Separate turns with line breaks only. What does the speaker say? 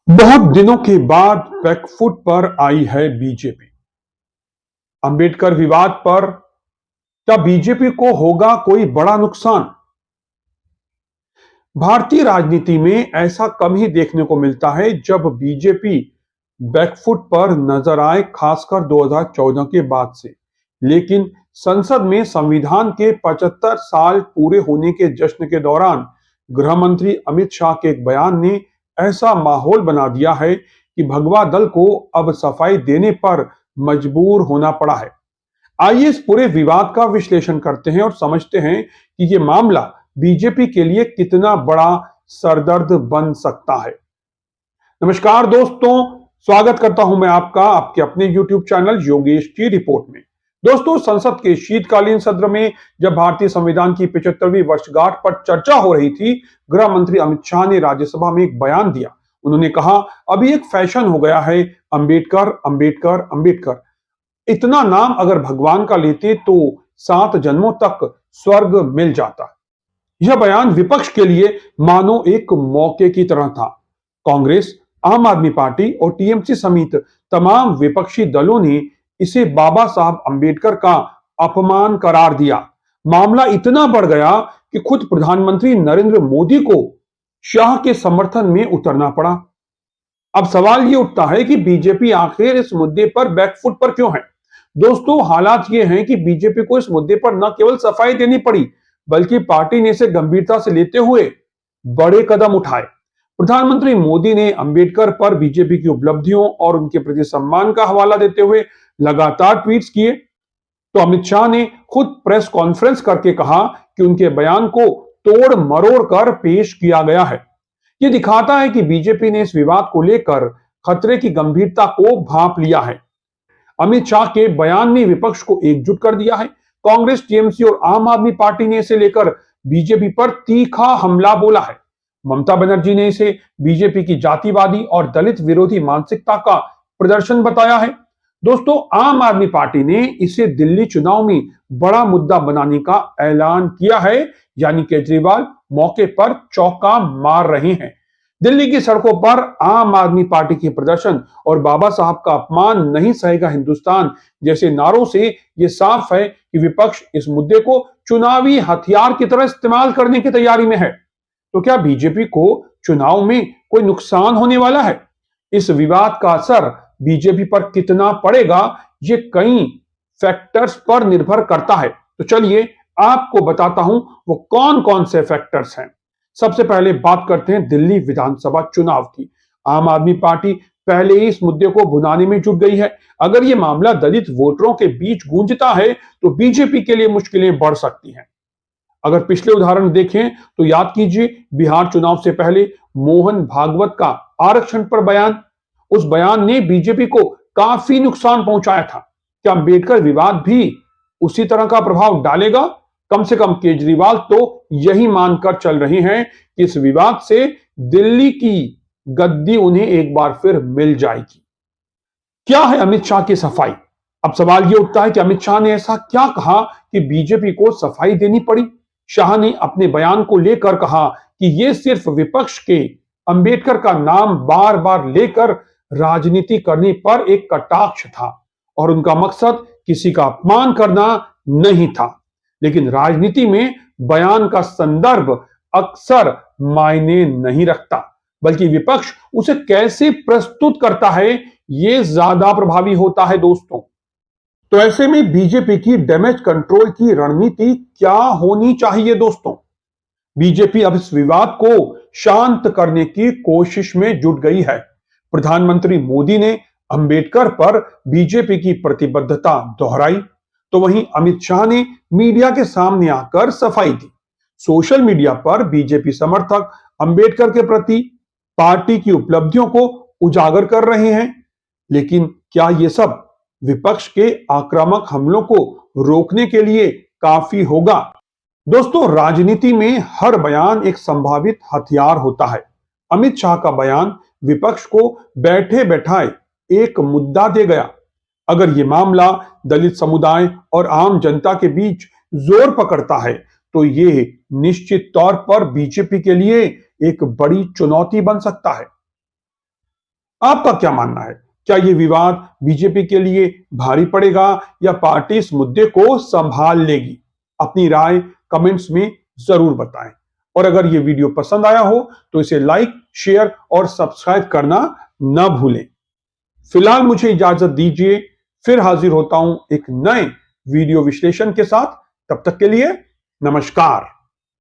बहुत दिनों के बाद बैकफुट पर आई है बीजेपी। अंबेडकर विवाद पर क्या बीजेपी को होगा कोई बड़ा नुकसान? भारतीय राजनीति में ऐसा कम ही देखने को मिलता है जब बीजेपी बैकफुट पर नजर आए, खासकर 2014 के बाद से। लेकिन संसद में संविधान के 75 साल पूरे होने के जश्न के दौरान गृह मंत्री अमित शाह के एक बयान ने ऐसा माहौल बना दिया है कि भगवा दल को अब सफाई देने पर मजबूर होना पड़ा है। आइए इस पूरे विवाद का विश्लेषण करते हैं और समझते हैं कि यह मामला बीजेपी के लिए कितना बड़ा सरदर्द बन सकता है। नमस्कार दोस्तों, स्वागत करता हूं मैं आपका आपके अपने YouTube चैनल योगेश की रिपोर्ट में। दोस्तों, संसद के शीतकालीन सत्र में जब भारतीय संविधान की 75वीं वर्षगांठ पर चर्चा हो रही थी, गृह मंत्री अमित शाह ने राज्यसभा में एक बयान दिया। उन्होंने कहा, अभी एक फैशन हो गया है अंबेडकर अंबेडकर अंबेडकर। इतना नाम अगर भगवान का लेते तो 7 जन्मों तक स्वर्ग मिल जाता। यह बयान विपक्ष के लिए मानो एक मौके की तरह था। कांग्रेस, आम आदमी पार्टी और टीएमसी समेत तमाम विपक्षी दलों ने इसे बाबा साहब अंबेडकर का अपमान करार दिया। मामला इतना बढ़ गया कि खुद प्रधानमंत्री नरेंद्र मोदी को शाह के समर्थन में उतरना पड़ा। अब सवाल यह उठता है कि बीजेपी आखिर इस मुद्दे पर बैकफुट पर क्यों है? दोस्तों, हालात ये हैं कि बीजेपी को इस मुद्दे पर न केवल सफाई देनी पड़ी, बल्कि पार्टी ने इसे गंभीरता से लेते हुए बड़े कदम उठाए। प्रधानमंत्री मोदी ने अंबेडकर पर बीजेपी की उपलब्धियों और उनके प्रति सम्मान का हवाला देते हुए लगातार ट्वीट्स किए। तो अमित शाह ने खुद प्रेस कॉन्फ्रेंस करके कहा कि उनके बयान को तोड़ मरोड़ कर पेश किया गया है। यह दिखाता है कि बीजेपी ने इस विवाद को लेकर खतरे की गंभीरता को भांप लिया है। अमित शाह के बयान ने विपक्ष को एकजुट कर दिया है। कांग्रेस, टीएमसी और आम आदमी पार्टी ने इसे लेकर बीजेपी पर तीखा हमला बोला है। ममता बनर्जी ने इसे बीजेपी की जातिवादी और दलित विरोधी मानसिकता का प्रदर्शन बताया है। दोस्तों, आम आदमी पार्टी ने इसे दिल्ली चुनाव में बड़ा मुद्दा बनाने का ऐलान किया है, यानी केजरीवाल मौके पर चौका मार रहे हैं। दिल्ली की सड़कों पर आम आदमी पार्टी के प्रदर्शन और बाबा साहब का अपमान नहीं सहेगा हिंदुस्तान जैसे नारों से यह साफ है कि विपक्ष इस मुद्दे को चुनावी हथियार की तरह इस्तेमाल करने की तैयारी में है। तो क्या बीजेपी को चुनाव में कोई नुकसान होने वाला है? इस विवाद का असर बीजेपी पर कितना पड़ेगा, ये कई फैक्टर्स पर निर्भर करता है। तो चलिए आपको बताता हूं वो कौन कौन से फैक्टर्स हैं। सबसे पहले बात करते हैं दिल्ली विधानसभा चुनाव की। आम आदमी पार्टी पहले ही इस मुद्दे को भुनाने में जुट गई है। अगर यह मामला दलित वोटरों के बीच गूंजता है तो बीजेपी के लिए मुश्किलें बढ़ सकती हैं। अगर पिछले उदाहरण देखें तो याद कीजिए, बिहार चुनाव से पहले मोहन भागवत का आरक्षण पर बयान, उस बयान ने बीजेपी को काफी नुकसान पहुंचाया था। क्या अंबेडकर विवाद भी उसी तरह का प्रभाव डालेगा? कम से कम केजरीवाल तो यही मानकर चल रहे हैं कि इस विवाद से दिल्ली की गद्दी उन्हें एक बार फिर मिल जाएगी। क्या है अमित शाह की सफाई? अब सवाल यह उठता है कि अमित शाह ने ऐसा क्या कहा कि बीजेपी को सफाई देनी पड़ी? शाह ने अपने बयान को लेकर कहा कि यह सिर्फ विपक्ष के अंबेडकर का नाम बार बार लेकर राजनीति करने पर एक कटाक्ष था और उनका मकसद किसी का अपमान करना नहीं था। लेकिन राजनीति में बयान का संदर्भ अक्सर मायने नहीं रखता, बल्कि विपक्ष उसे कैसे प्रस्तुत करता है यह ज्यादा प्रभावी होता है दोस्तों। तो ऐसे में बीजेपी की डैमेज कंट्रोल की रणनीति क्या होनी चाहिए दोस्तों? बीजेपी अब इस विवाद को शांत करने की कोशिश में जुट गई है। प्रधानमंत्री मोदी ने अंबेडकर पर बीजेपी की प्रतिबद्धता दोहराई, तो वहीं अमित शाह ने मीडिया के सामने आकर सफाई दी। सोशल मीडिया पर बीजेपी समर्थक अंबेडकर के प्रति पार्टी की उपलब्धियों को उजागर कर रहे हैं। लेकिन क्या यह सब विपक्ष के आक्रामक हमलों को रोकने के लिए काफी होगा? दोस्तों, राजनीति में हर बयान एक संभावित हथियार होता है। अमित शाह का बयान विपक्ष को बैठे बैठाए एक मुद्दा दे गया। अगर यह मामला दलित समुदाय और आम जनता के बीच जोर पकड़ता है तो यह निश्चित तौर पर बीजेपी के लिए एक बड़ी चुनौती बन सकता है। आपका क्या मानना है? क्या यह विवाद बीजेपी के लिए भारी पड़ेगा या पार्टी इस मुद्दे को संभाल लेगी? अपनी राय कमेंट्स में जरूर बताएं। और अगर यह वीडियो पसंद आया हो तो इसे लाइक, शेयर और सब्सक्राइब करना ना भूलें। फिलहाल मुझे इजाजत दीजिए, फिर हाजिर होता हूं एक नए वीडियो विश्लेषण के साथ। तब तक के लिए नमस्कार।